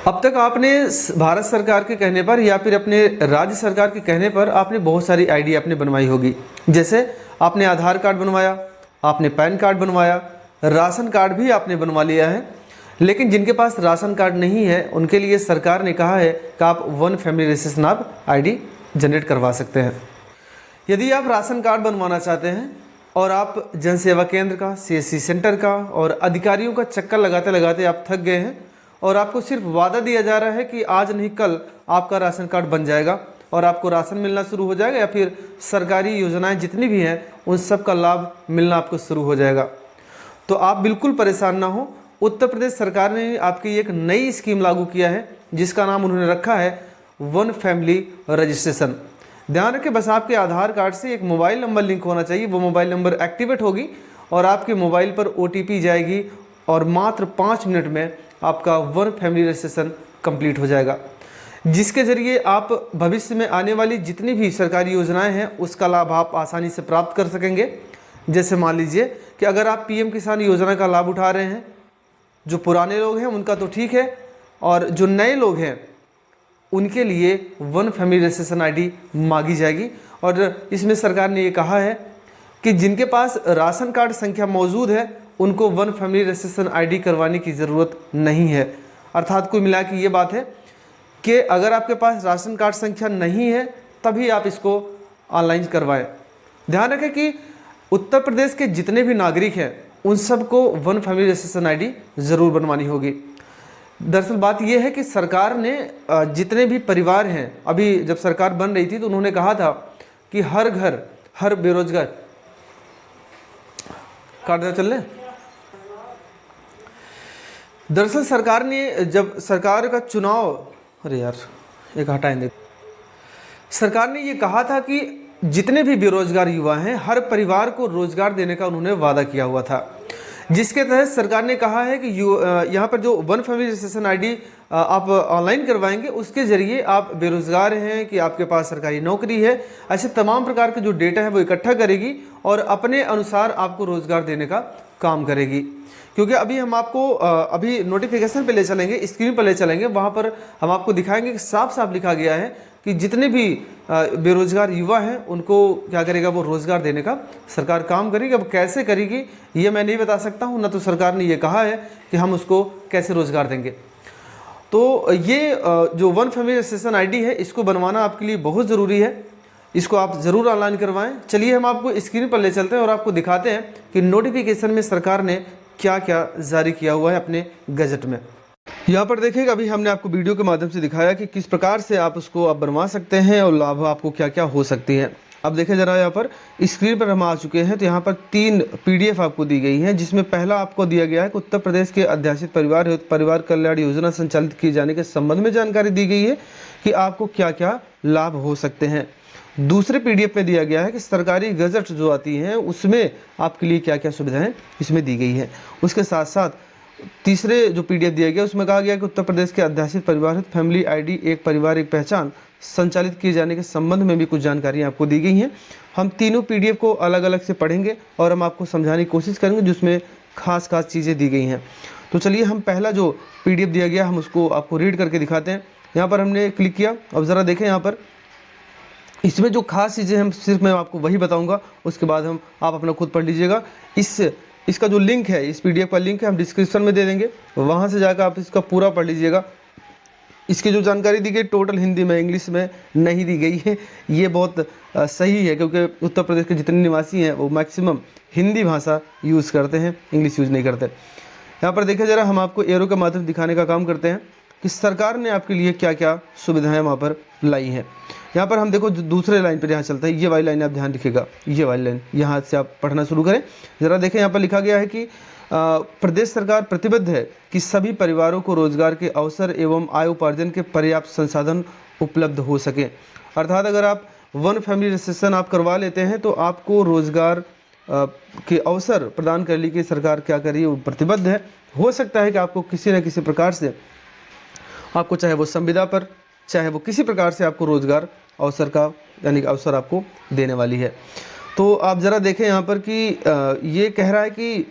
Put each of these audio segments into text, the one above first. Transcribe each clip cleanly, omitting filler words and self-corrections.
अब तक आपने भारत सरकार के कहने पर या फिर अपने राज्य सरकार के कहने पर आपने बहुत सारी आईडी आपने बनवाई होगी। जैसे आपने आधार कार्ड बनवाया, आपने पैन कार्ड बनवाया, राशन कार्ड भी आपने बनवा लिया है। लेकिन जिनके पास राशन कार्ड नहीं है उनके लिए सरकार ने कहा है कि आप वन फैमिली रजिस्ट्रेशन आप आईडी जनरेट करवा सकते हैं। यदि आप राशन कार्ड बनवाना चाहते हैं और आप जन सेवा केंद्र का, सीएससी सेंटर का और अधिकारियों का चक्कर लगाते लगाते आप थक गए हैं और आपको सिर्फ वादा दिया जा रहा है कि आज नहीं कल आपका राशन कार्ड बन जाएगा और आपको राशन मिलना शुरू हो जाएगा या फिर सरकारी योजनाएं जितनी भी हैं उन सब का लाभ मिलना आपको शुरू हो जाएगा, तो आप बिल्कुल परेशान ना हो। उत्तर प्रदेश सरकार ने आपकी एक नई स्कीम लागू किया है जिसका नाम उन्होंने रखा है वन फैमिली रजिस्ट्रेशन। ध्यान रखें, बस आपके आधार कार्ड से एक मोबाइल नंबर लिंक होना चाहिए। वो मोबाइल नंबर एक्टिवेट होगी और आपके मोबाइल पर OTP जाएगी और मात्र 5 मिनट में आपका वन फैमिली रजिस्ट्रेशन कंप्लीट हो जाएगा, जिसके जरिए आप भविष्य में आने वाली जितनी भी सरकारी योजनाएं हैं उसका लाभ आप आसानी से प्राप्त कर सकेंगे। जैसे मान लीजिए कि अगर आप PM किसान योजना का लाभ उठा रहे हैं, जो पुराने लोग हैं उनका तो ठीक है, और जो नए लोग हैं उनके लिए वन फैमिली रजिस्ट्रेशन आईडी मांगी जाएगी। और इसमें सरकार ने ये कहा है कि जिनके पास राशन कार्ड संख्या मौजूद है उनको वन फैमिली रजिस्ट्रेशन आईडी करवाने की ज़रूरत नहीं है। अर्थात कुल मिला के ये बात है कि अगर आपके पास राशन कार्ड संख्या नहीं है तभी आप इसको ऑनलाइन करवाएं। ध्यान रखें कि उत्तर प्रदेश के जितने भी नागरिक हैं उन सबको वन फैमिली रजिस्ट्रेशन आईडी ज़रूर बनवानी होगी। दरअसल बात यह है कि सरकार ने जितने भी परिवार हैं, अभी जब सरकार बन रही थी तो उन्होंने कहा था कि हर घर हर बेरोजगार कार्ड चल रहे। दरअसल सरकार ने जब सरकार का चुनाव, अरे यार एक हटाएंगे, सरकार ने ये कहा था कि जितने भी बेरोजगार युवा हैं हर परिवार को रोजगार देने का उन्होंने वादा किया हुआ था, जिसके तहत सरकार ने कहा है कि यहाँ पर जो वन फैमिली रजिस्ट्रेशन आईडी आप ऑनलाइन करवाएंगे उसके ज़रिए आप बेरोजगार हैं कि आपके पास सरकारी नौकरी है, ऐसे तमाम प्रकार के जो डेटा है वो इकट्ठा करेगी और अपने अनुसार आपको रोज़गार देने का काम करेगी। क्योंकि अभी हम आपको अभी नोटिफिकेशन पे ले चलेंगे, स्क्रीन पर ले चलेंगे, वहाँ पर हम आपको दिखाएंगे कि साफ साफ लिखा गया है कि जितने भी बेरोजगार युवा हैं उनको क्या करेगा, वो रोज़गार देने का सरकार काम करेगी। अब कैसे करेगी ये मैं नहीं बता सकता हूँ, ना तो सरकार ने ये कहा है कि हम उसको कैसे रोज़गार देंगे। तो ये जो वन फैमिली रजिस्ट्रेशन आईडी है इसको बनवाना आपके लिए बहुत ज़रूरी है, इसको आप ज़रूर ऑनलाइन करवाएं। चलिए हम आपको स्क्रीन पर ले चलते हैं और आपको दिखाते हैं कि नोटिफिकेशन में सरकार ने क्या क्या जारी किया हुआ है अपने गजट में। यहाँ पर देखिएगा, अभी हमने आपको वीडियो के माध्यम से दिखाया कि किस प्रकार से आप उसको आप बनवा सकते हैं और लाभ आपको क्या क्या हो सकती है। अब देखें जरा, यहाँ पर स्क्रीन पर हम आ चुके हैं। तो यहाँ पर 3 PDF आपको दी गई हैं, जिसमें पहला आपको दिया गया है कि उत्तर प्रदेश के अध्यासित परिवार कल्याण योजना संचालित किए जाने के संबंध में जानकारी दी गई है कि आपको क्या क्या लाभ हो सकते हैं। दूसरे PDF में दिया गया है कि सरकारी गजट जो आती हैं उसमें आपके लिए क्या क्या सुविधाएं इसमें दी गई है। उसके साथ साथ तीसरे जो PDF दिया गया उसमें कहा गया कि उत्तर प्रदेश के अध्यासित परिवार फैमिली आईडी एक परिवार एक पहचान संचालित किए जाने के संबंध में भी कुछ जानकारी आपको दी गई हैं। हम तीनों PDF को अलग अलग से पढ़ेंगे और हम आपको समझाने की कोशिश करेंगे जिसमें खास चीज़ें दी गई हैं। तो चलिए हम पहला जो PDF दिया गया हम उसको आपको रीड करके दिखाते हैं। यहाँ पर हमने क्लिक किया, अब ज़रा देखें यहाँ पर इसमें जो खास चीज़ें हम सिर्फ मैं आपको वही बताऊंगा, उसके बाद आप अपना खुद पढ़ लीजिएगा। इसका जो लिंक है, इस PDF का लिंक है हम डिस्क्रिप्शन में दे देंगे, वहाँ से जाकर आप इसका पूरा पढ़ लीजिएगा। इसकी जो जानकारी दी गई टोटल हिंदी में, इंग्लिश में नहीं दी गई है। ये बहुत सही है क्योंकि उत्तर प्रदेश के जितने निवासी हैं वो मैक्सिमम हिंदी भाषा यूज़ करते हैं, इंग्लिश यूज़ नहीं करते। यहाँ पर देखिए ज़रा, हम आपको एरो के माध्यम से दिखाने का काम करते हैं कि सरकार ने आपके लिए क्या क्या सुविधाएं वहाँ पर लाई हैं। यहाँ पर हम देखो दूसरे लाइन पर यहाँ चलता है, ये वाली लाइन आप ध्यान रखिएगा, ये वाली लाइन यहाँ से आप पढ़ना शुरू करें। ज़रा देखें, यहाँ पर लिखा गया है कि प्रदेश सरकार प्रतिबद्ध है कि सभी परिवारों को रोजगार के अवसर एवं आय उपार्जन के पर्याप्त संसाधन उपलब्ध हो सके। अर्थात अगर आप वन फैमिली रजिस्ट्रेशन आप करवा लेते हैं तो आपको रोजगार के अवसर प्रदान करने की सरकार क्या कर रही है, वो प्रतिबद्ध है। हो सकता है कि आपको किसी न किसी प्रकार से आपको, चाहे वो संविदा पर, चाहे वो किसी प्रकार से आपको रोजगार अवसर का यानी अवसर आपको देने वाली है। तो आप ज़रा देखें यहाँ पर कि ये कह रहा है कि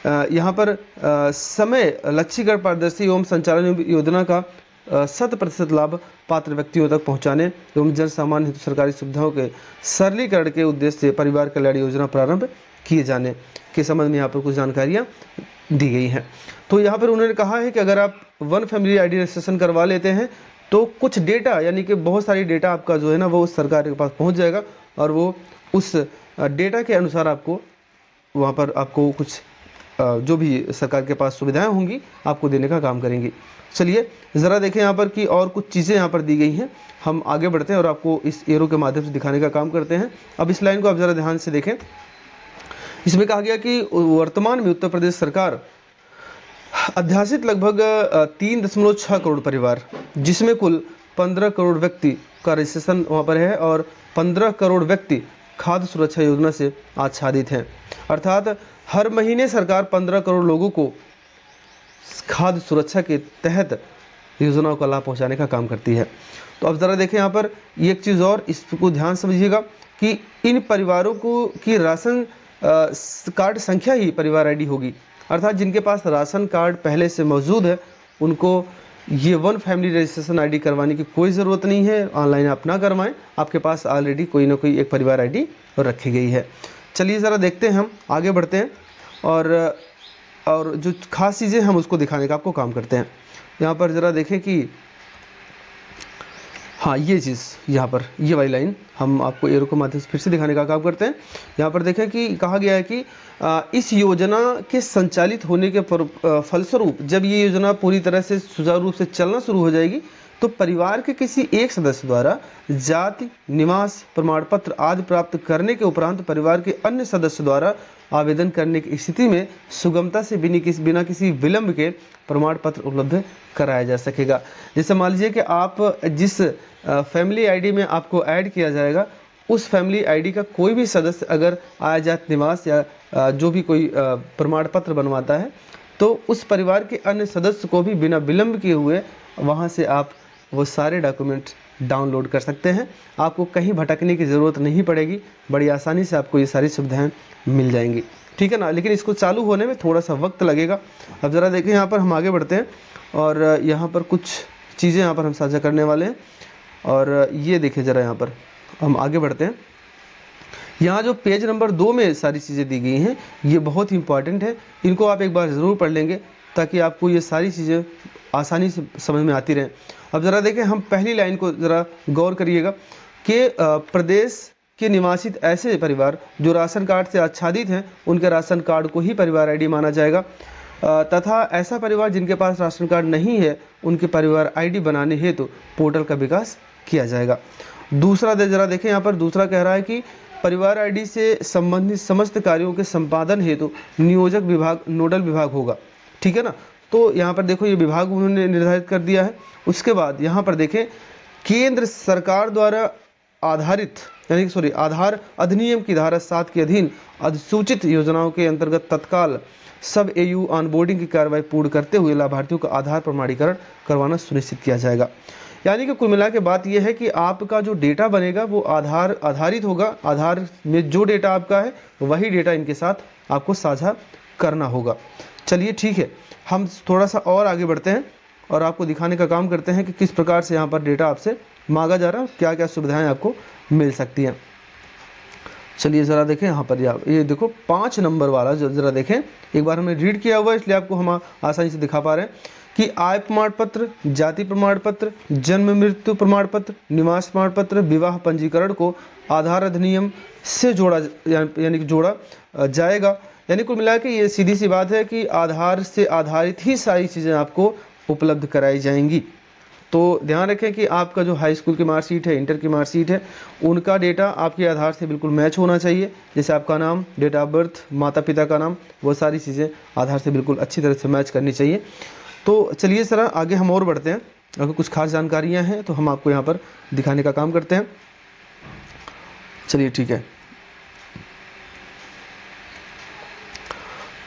यहाँ पर समय लक्ष्यीकरण पारदर्शी एवं संचालन योजना का 100% लाभ पात्र व्यक्तियों तक पहुंचाने एवं जन सामान्य हेतु सरकारी सुविधाओं के सरलीकरण के उद्देश्य से परिवार कल्याण योजना प्रारंभ किए जाने के संबंध में यहाँ पर कुछ जानकारियाँ दी गई हैं। तो यहाँ पर उन्होंने कहा है कि अगर आप वन फैमिली ID रजिस्ट्रेशन करवा लेते हैं तो कुछ डेटा यानी कि बहुत सारी डेटा आपका जो है ना वो उस सरकार के पास पहुँच जाएगा और वो उस डेटा के अनुसार आपको वहाँ पर आपको कुछ जो भी सरकार के पास सुविधाएं होंगी आपको देने का काम करेंगी। चलिए ज़रा देखें यहाँ पर कि और कुछ चीज़ें यहाँ पर दी गई हैं। हम आगे बढ़ते हैं और आपको इस एरो के माध्यम से दिखाने का काम करते हैं। अब इस लाइन को आप ज़रा ध्यान से देखें। इसमें कहा गया कि वर्तमान में उत्तर प्रदेश सरकार अध्यासित लगभग 3.6 करोड़ परिवार, जिसमें कुल 15 करोड़ व्यक्ति का रजिस्ट्रेशन वहाँ पर है और 15 करोड़ व्यक्ति खाद्य सुरक्षा योजना से आच्छादित हैं। अर्थात हर महीने सरकार 15 करोड़ लोगों को खाद्य सुरक्षा के तहत योजनाओं का लाभ पहुंचाने का काम करती है। तो अब ज़रा देखें यहाँ पर एक चीज़ और, इसको ध्यान समझिएगा कि इन परिवारों को की राशन कार्ड संख्या ही परिवार ID होगी। अर्थात जिनके पास राशन कार्ड पहले से मौजूद है उनको ये वन फैमिली रजिस्ट्रेशन ID करवाने की कोई ज़रूरत नहीं है। ऑनलाइन आप ना करवाएं, आपके पास ऑलरेडी कोई ना कोई एक परिवार ID रखी गई है। चलिए ज़रा देखते हैं, हम आगे बढ़ते हैं और जो खास चीज़ें हम उसको दिखाने का आपको काम करते हैं। यहाँ पर ज़रा देखें कि हाँ ये चीज़ यहाँ पर ये वाली लाइन हम आपको एरो के माध्यम से फिर से दिखाने का काम करते हैं। यहाँ पर देखें कि कहा गया है कि इस योजना के संचालित होने के फलस्वरूप जब ये योजना पूरी तरह से सुचारू रूप से चलना शुरू हो जाएगी तो परिवार के किसी एक सदस्य द्वारा जाति, निवास प्रमाण पत्र आदि प्राप्त करने के उपरांत परिवार के अन्य सदस्य द्वारा आवेदन करने की स्थिति में सुगमता से बिना किसी विलंब के प्रमाण पत्र उपलब्ध कराया जा सकेगा। जैसे मान लीजिए कि आप जिस फैमिली ID में आपको ऐड किया जाएगा उस फैमिली ID का कोई भी सदस्य अगर आय जाति निवास या जो भी कोई प्रमाण पत्र बनवाता है तो उस परिवार के अन्य सदस्य को भी बिना विलंब किए हुए वहाँ से आप वो सारे डॉक्यूमेंट डाउनलोड कर सकते हैं। आपको कहीं भटकने की ज़रूरत नहीं पड़ेगी, बड़ी आसानी से आपको ये सारी सुविधाएं मिल जाएंगी, ठीक है ना। लेकिन इसको चालू होने में थोड़ा सा वक्त लगेगा। अब ज़रा देखें यहाँ पर हम आगे बढ़ते हैं और यहाँ पर कुछ चीज़ें यहाँ पर हम साझा करने वाले हैं और ये देखें ज़रा, यहाँ पर हम आगे बढ़ते हैं। यहाँ जो पेज नंबर 2 में सारी चीज़ें दी गई हैं ये बहुत ही इंपॉर्टेंट है, इनको आप एक बार ज़रूर पढ़ लेंगे ताकि आपको ये सारी चीज़ें आसानी से समझ में आती रहें। अब ज़रा देखें, हम पहली लाइन को ज़रा गौर करिएगा कि प्रदेश के निवासित ऐसे परिवार जो राशन कार्ड से आच्छादित हैं उनके राशन कार्ड को ही परिवार ID माना जाएगा तथा ऐसा परिवार जिनके पास राशन कार्ड नहीं है उनके परिवार ID बनाने हेतु पोर्टल का विकास किया जाएगा। दूसरा ज़रा देखें, यहाँ पर दूसरा कह रहा है कि परिवार ID से संबंधित समस्त कार्यों के संपादन हेतु नियोजक विभाग नोडल विभाग होगा, ठीक है ना। तो यहाँ पर देखो ये विभाग उन्होंने निर्धारित कर दिया है। उसके बाद यहाँ पर देखें केंद्र सरकार द्वारा आधार अधिनियम की धारा 7 के अधीन अधिसूचित योजनाओं के अंतर्गत तत्काल सब AU ऑनबोर्डिंग की कार्रवाई पूर्ण करते हुए लाभार्थियों का आधार प्रमाणीकरण करवाना सुनिश्चित किया जाएगा। यानी कि कुल मिला के बात यह है कि आपका जो डेटा बनेगा वो आधार आधारित होगा। आधार में जो डेटा आपका है वही डेटा इनके साथ आपको साझा करना होगा। चलिए ठीक है, हम थोड़ा सा और आगे बढ़ते हैं और आपको दिखाने का काम करते हैं कि किस प्रकार से यहाँ पर डेटा आपसे मांगा जा रहा है, क्या क्या सुविधाएं आपको मिल सकती हैं। चलिए ज़रा देखें यहाँ पर ये देखो 5 नंबर वाला जो ज़रा देखें, एक बार हमने रीड किया हुआ है इसलिए आपको हम आसानी से दिखा पा रहे हैं कि आय प्रमाण पत्र, जाति प्रमाण पत्र, जन्म मृत्यु प्रमाण पत्र, निवास प्रमाण पत्र, विवाह पंजीकरण को आधार अधिनियम से जोड़ा जाएगा। यानी कुल मिला के ये सीधी सी बात है कि आधार से आधारित ही सारी चीज़ें आपको उपलब्ध कराई जाएंगी। तो ध्यान रखें कि आपका जो हाई स्कूल की मार्कशीट है, इंटर की मार्कशीट है, उनका डेटा आपके आधार से बिल्कुल मैच होना चाहिए। जैसे आपका नाम, डेट ऑफ बर्थ, माता पिता का नाम, वो सारी चीज़ें आधार से बिल्कुल अच्छी तरह से मैच करनी चाहिए। तो चलिए सर आगे हम और बढ़ते हैं। अगर कुछ खास जानकारियाँ हैं तो हम आपको यहाँ पर दिखाने का काम करते हैं। चलिए ठीक है।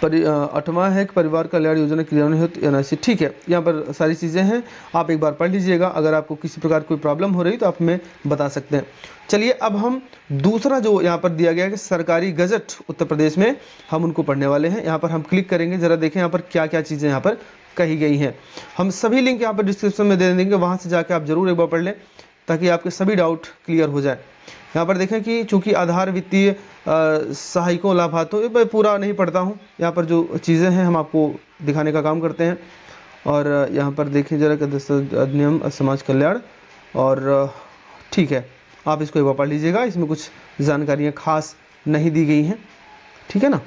8वां है कि परिवार कल्याण योजना क्रियान्वयन हेतु NIC, ठीक है। यहाँ पर सारी चीज़ें हैं, आप एक बार पढ़ लीजिएगा। अगर आपको किसी प्रकार कोई प्रॉब्लम हो रही तो आप हमें बता सकते हैं। चलिए अब हम दूसरा जो यहाँ पर दिया गया है कि सरकारी गजट उत्तर प्रदेश में, हम उनको पढ़ने वाले हैं। यहाँ पर हम क्लिक करेंगे, ज़रा देखें यहाँ पर क्या क्या चीज़ें यहाँ पर कही गई हैं। हम सभी लिंक यहाँ पर डिस्क्रिप्शन में दे देंगे, वहाँ से जाके आप जरूर एक बार पढ़ लें ताकि आपके सभी डाउट क्लियर हो जाए। यहाँ पर देखें कि चूंकि आधार वित्तीय सहायकों लाभार्थों, ये मैं पूरा नहीं पढ़ता हूँ, यहाँ पर जो चीज़ें हैं हम आपको दिखाने का काम करते हैं। और यहाँ पर देखें जरा अधिनियम समाज कल्याण, और ठीक है आप इसको एक बार पढ़ लीजिएगा, इसमें कुछ जानकारियाँ खास नहीं दी गई हैं, ठीक है ना।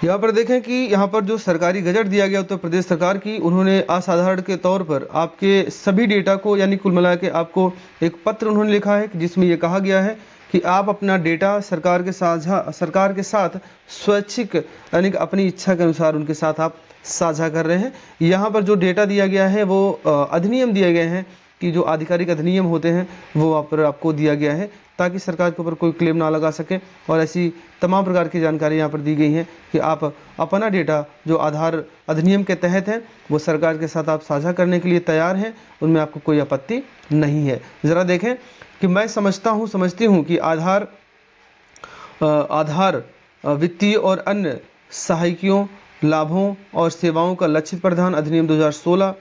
यहाँ पर देखें कि यहाँ पर जो सरकारी गजट दिया गया उत्तर प्रदेश सरकार की, उन्होंने असाधारण के तौर पर आपके सभी डेटा को, यानी कुल मिला के आपको एक पत्र उन्होंने लिखा है जिसमें ये कहा गया है कि आप अपना डेटा सरकार के साथ स्वैच्छिक, यानी कि अपनी इच्छा के अनुसार उनके साथ आप साझा कर रहे हैं। यहाँ पर जो डेटा दिया गया है वो अधिनियम दिए गए हैं कि जो आधिकारिक अधिनियम होते हैं वो वहाँ पर आपको दिया गया है ताकि सरकार के ऊपर कोई क्लेम ना लगा सके। और ऐसी तमाम प्रकार की जानकारी यहाँ पर दी गई हैं कि आप अपना डेटा जो आधार अधिनियम के तहत है वो सरकार के साथ आप साझा करने के लिए तैयार हैं, उनमें आपको कोई आपत्ति नहीं है। ज़रा देखें कि मैं समझती हूँ कि आधार वित्तीय और अन्य सहायकों, लाभों और सेवाओं का लक्षित प्रावधान अधिनियम 2016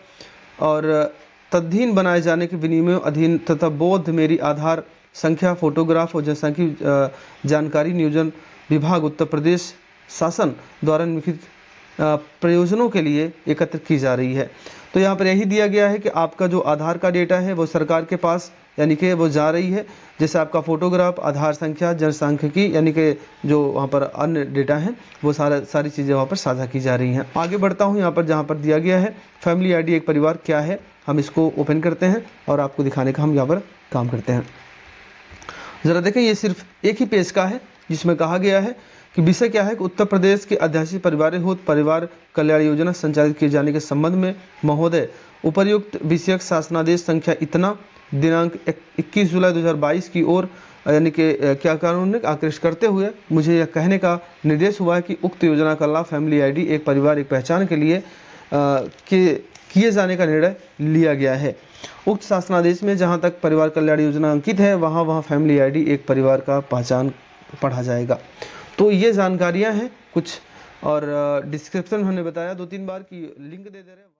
और तदधीन बनाए जाने के विनिमय अधीन तथा बोध मेरी आधार संख्या, फोटोग्राफ और जनसांख्यिकीय जानकारी नियोजन विभाग उत्तर प्रदेश शासन द्वारा निम्नलिखित प्रयोजनों के लिए एकत्र की जा रही है। तो यहाँ पर यही दिया गया है कि आपका जो आधार का डेटा है वो सरकार के पास यानी कि वो जा रही है, जैसे आपका फोटोग्राफ, आधार संख्या, जनसांख्यिकी यानी कि जो वहाँ पर अन्य डेटा हैं वो सारी चीज़ें वहाँ पर साझा की जा रही हैं। आगे बढ़ता हूँ, यहाँ पर जहाँ पर दिया गया है फैमिली आईडी एक परिवार क्या है, हम इसको ओपन करते हैं और आपको दिखाने का हम यहाँ पर काम करते हैं। ज़रा देखें ये सिर्फ एक ही पेज का है जिसमें कहा गया है कि विषय क्या है कि उत्तर प्रदेश के अध्यादेशित परिवार कल्याण योजना संचालित किए जाने के संबंध में महोदय उपर्युक्त विषयक शासनादेश संख्या इतना दिनांक 21 जुलाई 2022 की ओर यानी कि क्या कानून ने आकृष्ट करते हुए मुझे यह कहने का निर्देश हुआ है कि उक्त योजना का लाभ फैमिली आईडी एक परिवार एक पहचान के लिए किए जाने का निर्णय लिया गया है। उक्त शासनादेश में जहां तक परिवार कल्याण योजना अंकित है वहां फैमिली आईडी एक परिवार का पहचान पढ़ा जाएगा। तो ये जानकारियां हैं कुछ, और डिस्क्रिप्शन में हमने बताया 2-3 बार कि लिंक दे दे रहे हैं।